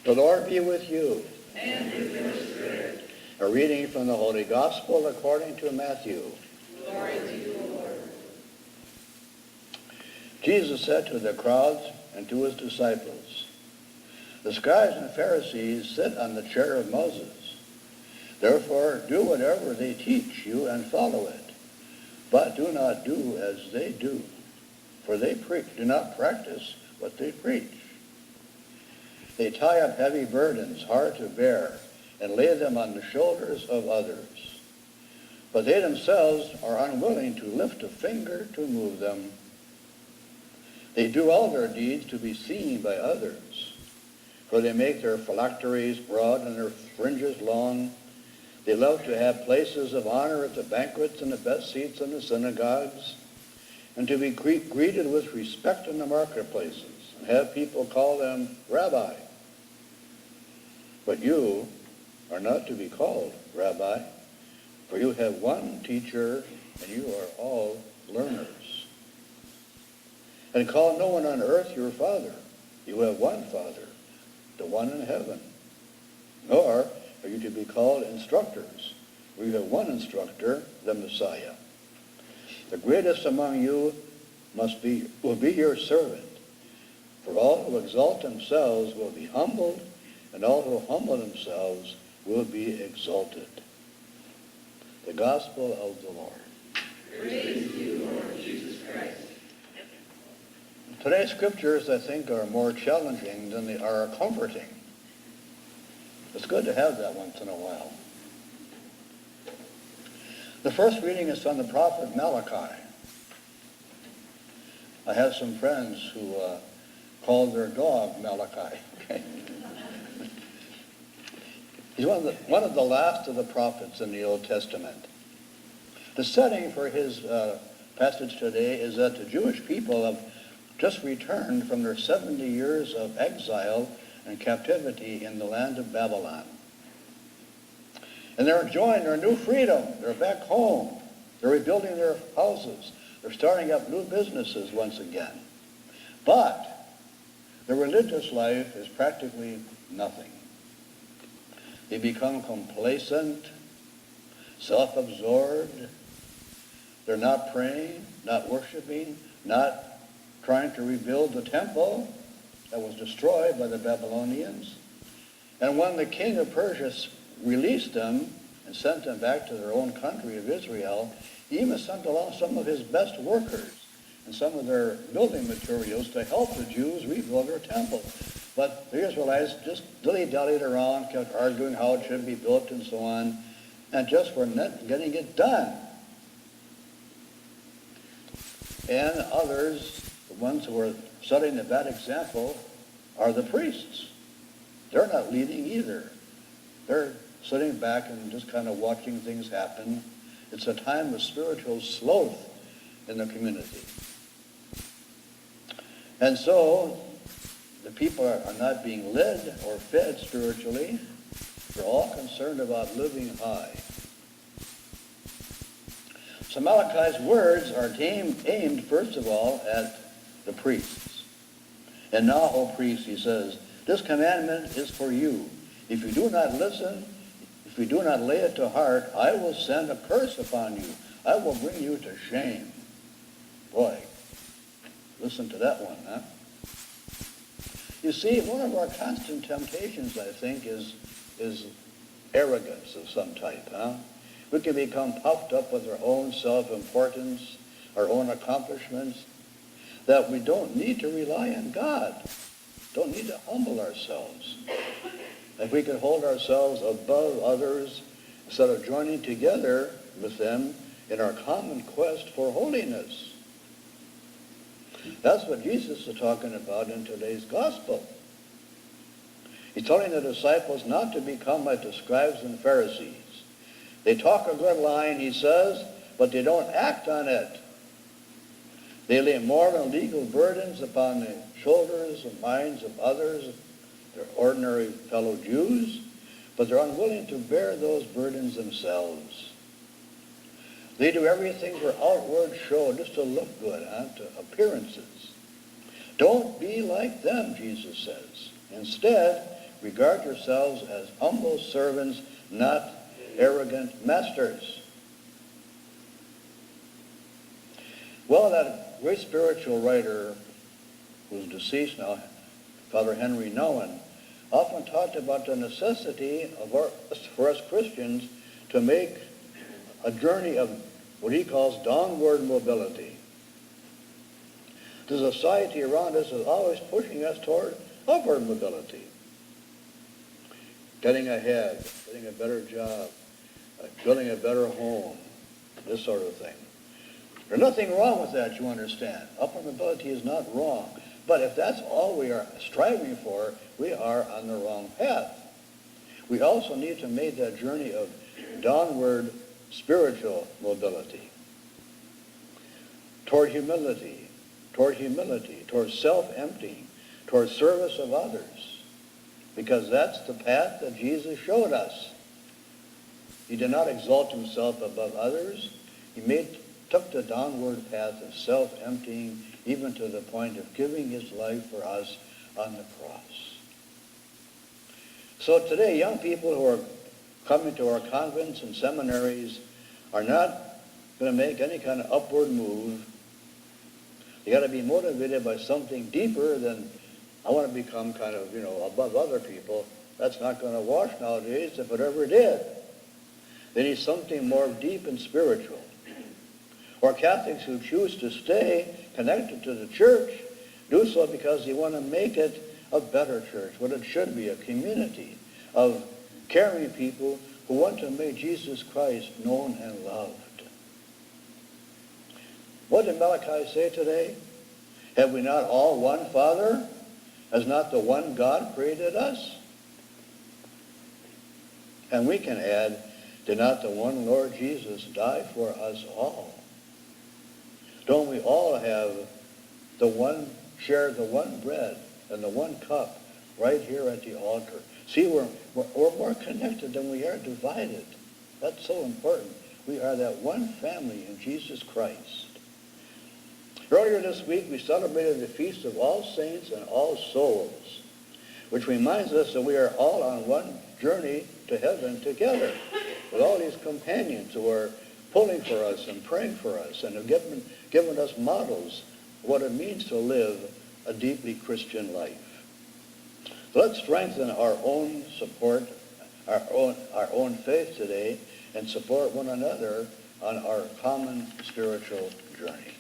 The Lord be with you. And with your spirit. A reading from the Holy Gospel according to Matthew. Glory to you, Lord. Jesus said to the crowds and to his disciples, "The scribes and Pharisees sit on the chair of Moses. Therefore, do whatever they teach you and follow it. But do not do as they do, for they do not practice what they preach. They tie up heavy burdens hard to bear and lay them on the shoulders of others. But they themselves are unwilling to lift a finger to move them. They do all their deeds to be seen by others, for they make their phylacteries broad and their fringes long. They love to have places of honor at the banquets and the best seats in the synagogues, and to be greeted with respect in the marketplaces, and have people call them Rabbi. But you are not to be called Rabbi, for you have one teacher, and you are all learners. And call no one on earth your father. You have one Father, the one in heaven. Nor are you to be called instructors, for you have one instructor, the Messiah. The greatest among you will be your servant. For all who exalt themselves will be humbled, and all who humble themselves will be exalted." The Gospel of the Lord. Praise to you, Lord Jesus Christ. Today's scriptures, I think, are more challenging than they are comforting. It's good to have that once in a while. The first reading is from the prophet Malachi. I have some friends who called their dog Malachi. Okay? He's one of the last of the prophets in the Old Testament. The setting for his passage today is that the Jewish people have just returned from their 70 years of exile and captivity in the land of Babylon. And they're enjoying their new freedom. They're back home. They're rebuilding their houses. They're starting up new businesses once again. But their religious life is practically nothing. They become complacent, self-absorbed. They're not praying, not worshiping, not trying to rebuild the temple that was destroyed by the Babylonians. And when the king of Persia released them and sent them back to their own country of Israel, he even sent along some of his best workers and some of their building materials to help the Jews rebuild their temple. But the Israelites just dilly-dallied around, kept arguing how it should be built and so on, and just were not getting it done. And others, the ones who are setting the bad example, are the priests. They're not leading either. They're sitting back and just kind of watching things happen. It's a time of spiritual sloth in the community. And so the people are not being led or fed spiritually. They're all concerned about living high. So Malachi's words are aimed, first of all, at the priests. "And now, O priests," he says, "this commandment is for you. If you do not listen, if you do not lay it to heart, I will send a curse upon you. I will bring you to shame." Boy, listen to that one, huh? You see, one of our constant temptations, I think, is arrogance of some type, huh? We can become puffed up with our own self-importance, our own accomplishments, that we don't need to rely on God, don't need to humble ourselves. If we could hold ourselves above others instead of joining together with them in our common quest for holiness. That's what Jesus is talking about in today's gospel. He's telling the disciples not to become like the scribes and Pharisees. They talk a good line, he says, but they don't act on it. They lay moral and legal burdens upon the shoulders and minds of others, their ordinary fellow Jews, but they're unwilling to bear those burdens themselves. They do everything for outward show, just to look good, to appearances. Don't be like them, Jesus says. Instead, regard yourselves as humble servants, not arrogant masters. Well, that great spiritual writer who's deceased now, Father Henry Nouwen, often talked about the necessity for us Christians to make a journey of what he calls downward mobility. The society around us is always pushing us toward upward mobility. Getting ahead, getting a better job, building a better home, this sort of thing. There's nothing wrong with that, you understand. Upward mobility is not wrong. But if that's all we are striving for, we are on the wrong path. We also need to make that journey of downward spiritual mobility toward humility, toward self-emptying, toward service of others, because that's the path that Jesus showed us. He did not exalt himself above others. He took the downward path of self-emptying, even to the point of giving his life for us on the cross. So today, young people who are coming to our convents and seminaries are not going to make any kind of upward move. They got to be motivated by something deeper than, I want to become kind of, above other people. That's not going to wash nowadays, if it ever did. They need something more deep and spiritual. Or Catholics who choose to stay connected to the church do so because they want to make it a better church, what it should be, a community of caring people who want to make Jesus Christ known and loved. What did Malachi say today? Have we not all one Father? Has not the one God created us? And we can add, did not the one Lord Jesus die for us all? Don't we all have share the one bread and the one cup right here at the altar? See, we're more connected than we are divided. That's so important. We are that one family in Jesus Christ. Earlier this week, we celebrated the Feast of All Saints and All Souls, which reminds us that we are all on one journey to heaven together with all these companions who are pulling for us and praying for us and have given us models of what it means to live a deeply Christian life. So let's strengthen our own support, our own faith today, and support one another on our common spiritual journey.